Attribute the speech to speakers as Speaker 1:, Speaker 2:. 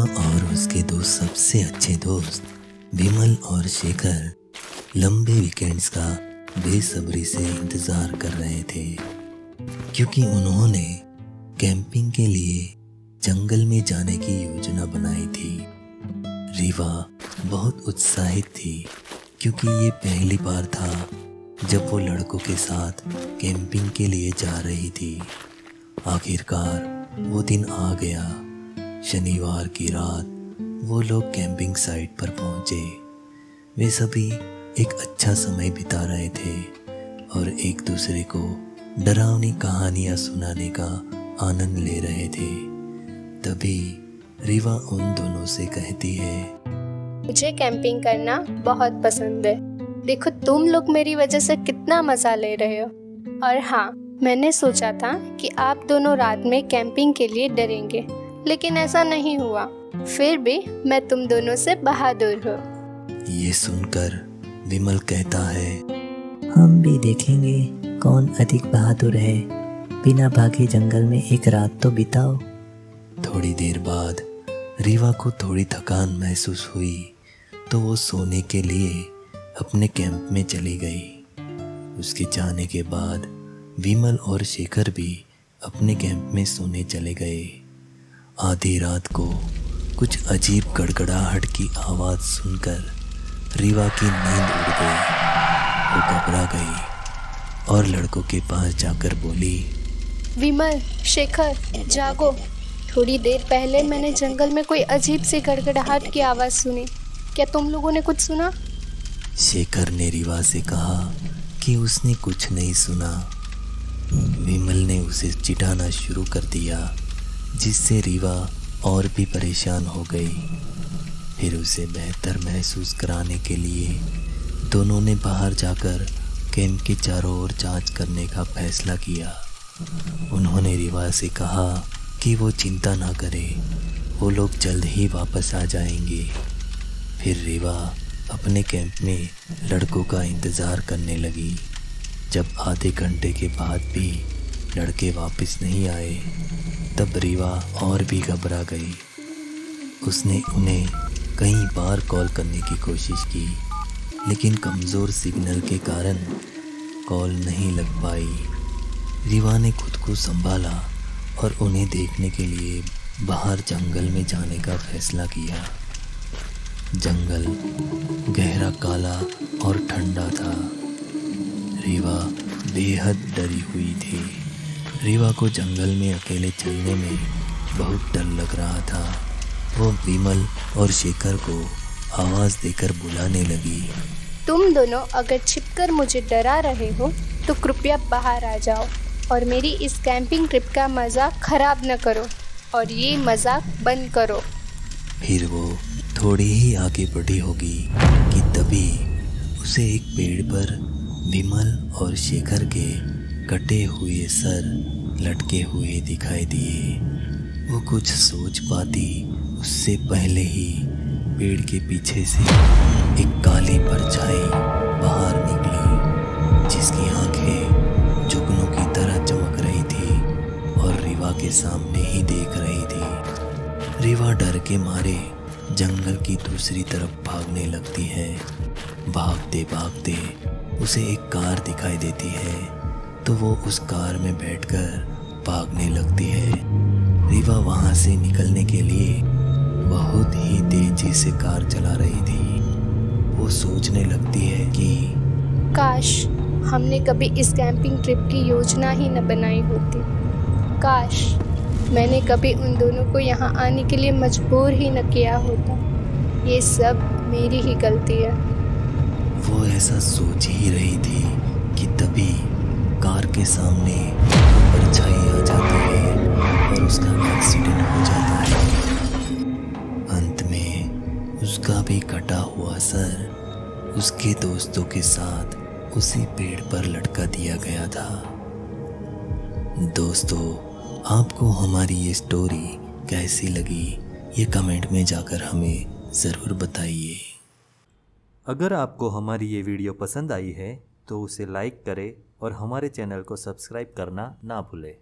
Speaker 1: और उसके दो सबसे अच्छे दोस्त विमल और शेखर लंबे वीकेंड्स का बेसब्री से इंतज़ार कर रहे थे, क्योंकि उन्होंने कैंपिंग के लिए जंगल में जाने की योजना बनाई थी। रीवा बहुत उत्साहित थी, क्योंकि ये पहली बार था जब वो लड़कों के साथ कैंपिंग के लिए जा रही थी। आखिरकार वो दिन आ गया। शनिवार की रात वो लोग कैंपिंग साइट पर पहुंचे। वे सभी एक अच्छा समय बिता रहे थे और एक दूसरे को डरावनी कहानियां सुनाने का आनंद ले रहे थे। तभी रीवा उन दोनों से कहती है,
Speaker 2: मुझे कैंपिंग करना बहुत पसंद है। देखो तुम लोग मेरी वजह से कितना मज़ा ले रहे हो। और हाँ, मैंने सोचा था कि आप दोनों रात में कैंपिंग के लिए डरेंगे, लेकिन ऐसा नहीं हुआ। फिर भी मैं तुम दोनों से बहादुर हूँ।
Speaker 1: ये सुनकर विमल कहता है,
Speaker 3: हम भी देखेंगे कौन अधिक बहादुर है। बिना भागे जंगल में एक रात तो बिताओ।
Speaker 1: थोड़ी देर बाद रीवा को थोड़ी थकान महसूस हुई, तो वो सोने के लिए अपने कैंप में चली गई। उसके जाने के बाद विमल और शेखर भी अपने कैंप में सोने चले गए। आधी रात को कुछ अजीब गड़गड़ाहट की आवाज़ सुनकर रीवा की नींद उड़ गई। वो घबरा गई और लड़कों के पास जाकर बोली,
Speaker 2: विमल, शेखर, जागो। थोड़ी देर पहले मैंने जंगल में कोई अजीब सी गड़गड़ाहट की आवाज़ सुनी। क्या तुम लोगों ने कुछ सुना?
Speaker 1: शेखर ने रीवा से कहा कि उसने कुछ नहीं सुना। विमल ने उसे चिढ़ाना शुरू कर दिया, जिससे रीवा और भी परेशान हो गई। फिर उसे बेहतर महसूस कराने के लिए दोनों ने बाहर जाकर कैंप के चारों ओर जांच करने का फैसला किया। उन्होंने रीवा से कहा कि वो चिंता ना करे, वो लोग जल्द ही वापस आ जाएंगे। फिर रीवा अपने कैंप में लड़कों का इंतज़ार करने लगी। जब आधे घंटे के बाद भी लड़के वापस नहीं आए, तब रीवा और भी घबरा गई। उसने उन्हें कई बार कॉल करने की कोशिश की, लेकिन कमज़ोर सिग्नल के कारण कॉल नहीं लग पाई। रीवा ने खुद को संभाला और उन्हें देखने के लिए बाहर जंगल में जाने का फैसला किया। जंगल गहरा काला और ठंडा था। रीवा बेहद डरी हुई थी। रीवा को जंगल में अकेले चलने में बहुत डर लग रहा था। वो विमल और शेखर को आवाज़ देकर बुलाने लगी,
Speaker 2: तुम दोनों अगर छिपकर मुझे डरा रहे हो तो कृपया बाहर आ जाओ और मेरी इस कैंपिंग ट्रिप का मज़ाक ख़राब न करो और ये मज़ाक बंद करो।
Speaker 1: फिर वो थोड़ी ही आगे बढ़ी होगी कि तभी उसे एक पेड़ पर विमल और शेखर के कटे हुए सर लटके हुए दिखाई दिए। वो कुछ सोच पाती उससे पहले ही पेड़ के पीछे से एक काली परछाई बाहर निकली, जिसकी आंखें जुगनू की तरह चमक रही थी और रीवा के सामने ही देख रही थी। रीवा डर के मारे जंगल की दूसरी तरफ भागने लगती है। भागते भागते उसे एक कार दिखाई देती है, तो वो उस कार में बैठकर भागने लगती है। रीवा वहां से निकलने के लिए बहुत ही तेजी से कार चला रही थी। वो सोचने लगती है कि
Speaker 2: काश हमने कभी इस कैंपिंग ट्रिप की योजना ही न बनाई होती। काश मैंने कभी उन दोनों को यहाँ आने के लिए मजबूर ही न किया होता। ये सब मेरी ही गलती है।
Speaker 1: वो ऐसा सोच ही रही थी कि तभी कार के सामने परछाई आ जाती है और उसका एक्सीडेंट हो जाता है। अंत में उसका भी कटा हुआ सर उसके दोस्तों के साथ उसी पेड़ पर लटका दिया गया था। दोस्तों, आपको हमारी ये स्टोरी कैसी लगी, ये कमेंट में जाकर हमें ज़रूर बताइए।
Speaker 4: अगर आपको हमारी ये वीडियो पसंद आई है तो उसे लाइक करें और हमारे चैनल को सब्सक्राइब करना ना भूलें।